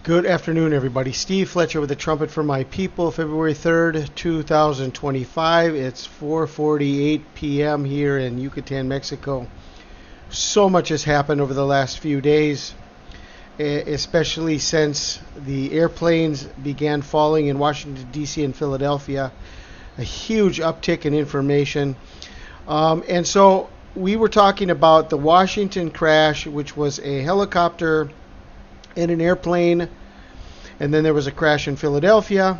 Good afternoon, everybody. Steve Fletcher with the Trumpet for My People, February 3rd, 2025. It's 4:48 p.m. here in Yucatan, Mexico. So much has happened over the last few days, especially since the airplanes began falling in Washington, D.C. and Philadelphia. A huge uptick in information. And so we were talking about the Washington crash, which was a helicopter in an airplane, and then there was a crash in Philadelphia,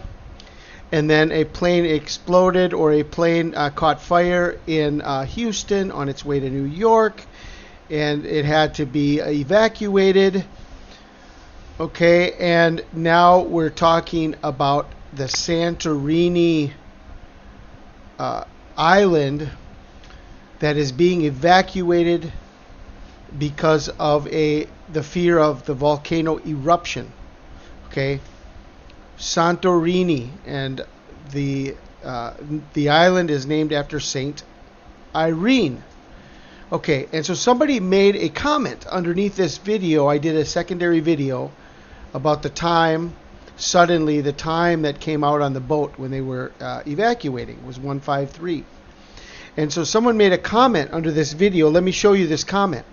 and then a plane exploded, or a plane caught fire in Houston on its way to New York, and it had to be evacuated. Okay, and now we're talking about the Santorini island that is being evacuated because of the fear of the volcano eruption. Okay, Santorini, and the island is named after Saint Irene. Okay, and so somebody made a comment underneath this video. I did a secondary video about the time that came out on the boat when they were evacuating was 153. And so someone made a comment under this video. Let me show you this comment.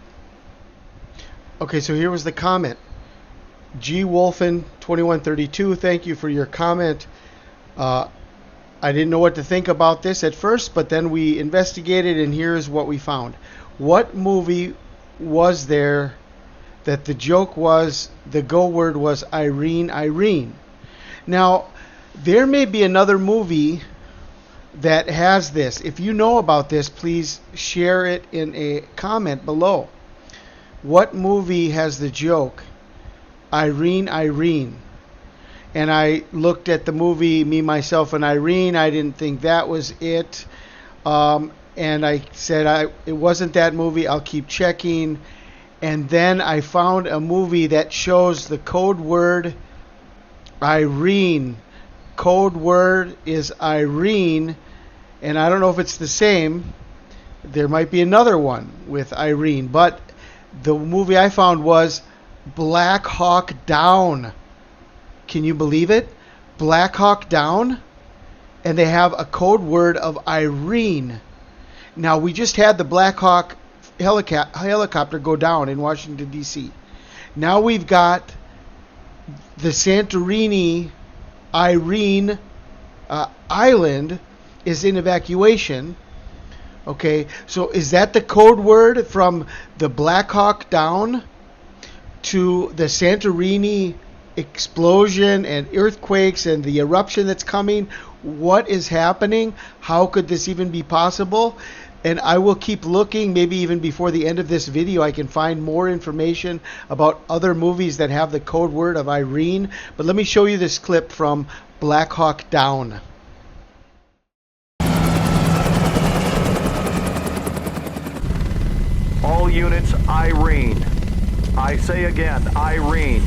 Okay, so here was the comment. G. Wolfen 2132, thank you for your comment. I didn't know what to think about this at first, but then we investigated, and here's what we found. What movie was there that the joke was, the go word was Irene, Irene? Now, there may be another movie that has this. If you know about this, please share it in a comment below. What movie has the joke Irene, Irene? And I looked at the movie Me, Myself, and Irene. I didn't think that was it. And I said it wasn't that movie. I'll keep checking. And then I found a movie that shows the code word Irene. Code word is Irene. And I don't know if it's the same. There might be another one with Irene. But the movie I found was Blackhawk Down. Can you believe it? Blackhawk Down. And they have a code word of Irene. Now, we just had the Blackhawk helicopter go down in Washington, D.C. Now we've got the Santorini Irene island is in evacuation. Okay, so is that the code word from the Blackhawk Down to the Santorini explosion and earthquakes and the eruption that's coming? What is happening? How could this even be possible? And I will keep looking. Maybe even before the end of this video I can find more information about other movies that have the code word of Irene. But let me show you this clip from Blackhawk Down. All units, Irene. I say again, Irene.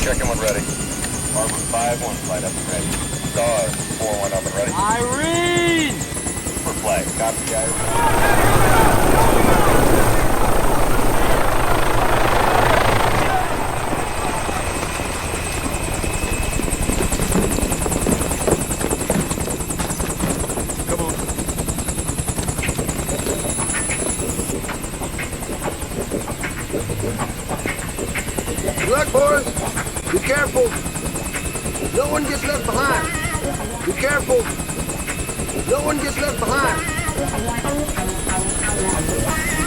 Checking when ready. Harbor 5-1 flight up and ready. Star 4-1 up and ready. Irene! For flag. Copy, Irene. Look, boys, be careful. No one gets left behind. Be careful. No one gets left behind.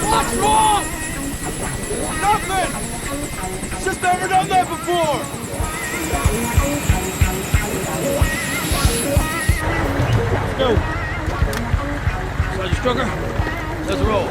What's wrong? Nothing! Just never done that before! Let's go. Sergeant Strucker, let's roll.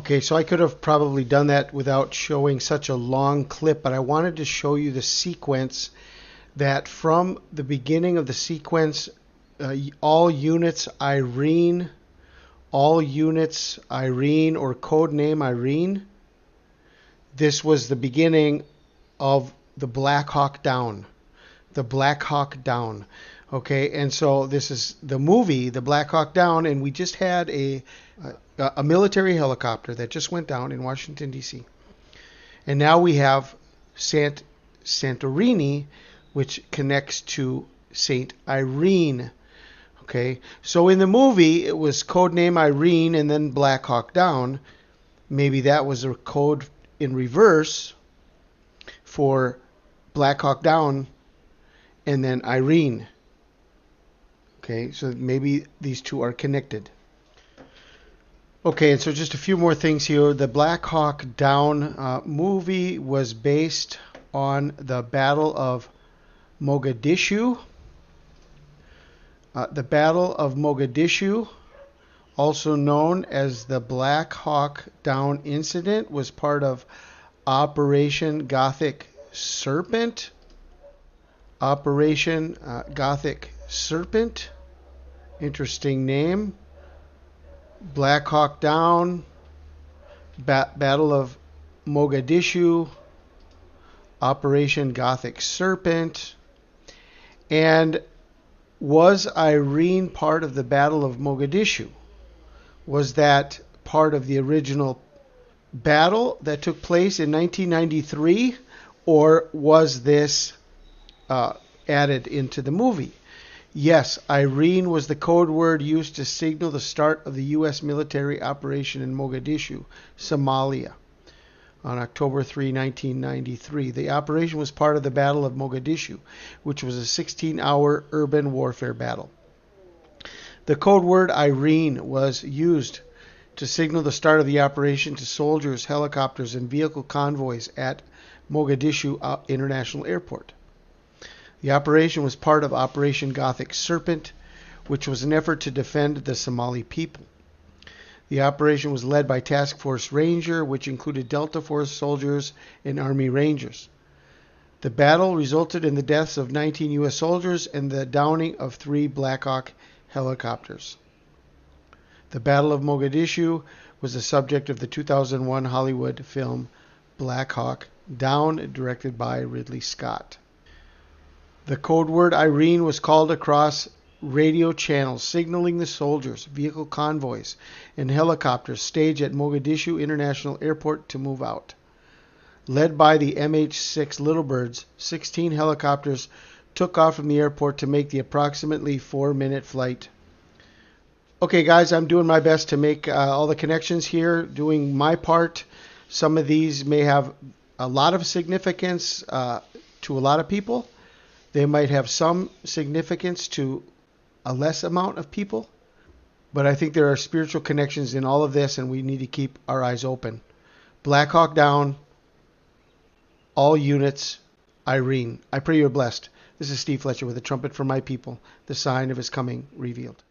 Okay, so I could have probably done that without showing such a long clip, but I wanted to show you the sequence that from the beginning of the sequence, all units Irene, or code name Irene, this was the beginning of the Blackhawk Down. The Blackhawk Down. Okay, and so this is the movie, the Blackhawk Down, and we just had a military helicopter that just went down in Washington, D.C. And now we have Santorini, which connects to Saint Irene. Okay, so in the movie, it was codename Irene and then Blackhawk Down. Maybe that was a code in reverse for Blackhawk Down and then Irene. Okay, so maybe these two are connected. Okay, and so just a few more things here. The Blackhawk Down movie was based on the Battle of Mogadishu. The Battle of Mogadishu, also known as the Blackhawk Down incident, was part of Operation Gothic Serpent. Operation Gothic Serpent. Interesting name. Blackhawk Down, Battle of Mogadishu, Operation Gothic Serpent. And was Irene part of the Battle of Mogadishu? Was that part of the original battle that took place in 1993? Or was this added into the movie? Yes, Irene was the code word used to signal the start of the U.S. military operation in Mogadishu, Somalia, on October 3, 1993. The operation was part of the Battle of Mogadishu, which was a 16-hour urban warfare battle. The code word Irene was used to signal the start of the operation to soldiers, helicopters, and vehicle convoys at Mogadishu International Airport. The operation was part of Operation Gothic Serpent, which was an effort to defend the Somali people. The operation was led by Task Force Ranger, which included Delta Force soldiers and Army Rangers. The battle resulted in the deaths of 19 U.S. soldiers and the downing of 3 Blackhawk helicopters. The Battle of Mogadishu was the subject of the 2001 Hollywood film Blackhawk Down, directed by Ridley Scott. The code word Irene was called across radio channels, signaling the soldiers, vehicle convoys, and helicopters staged at Mogadishu International Airport to move out. Led by the MH-6 Littlebirds, 16 helicopters took off from the airport to make the approximately 4-minute flight. Okay, guys, I'm doing my best to make all the connections here, doing my part. Some of these may have a lot of significance to a lot of people. They might have some significance to a less amount of people. But I think there are spiritual connections in all of this, and we need to keep our eyes open. Blackhawk Down, all units, Irene. I pray you're blessed. This is Steve Fletcher with a trumpet for my people, the sign of his coming revealed.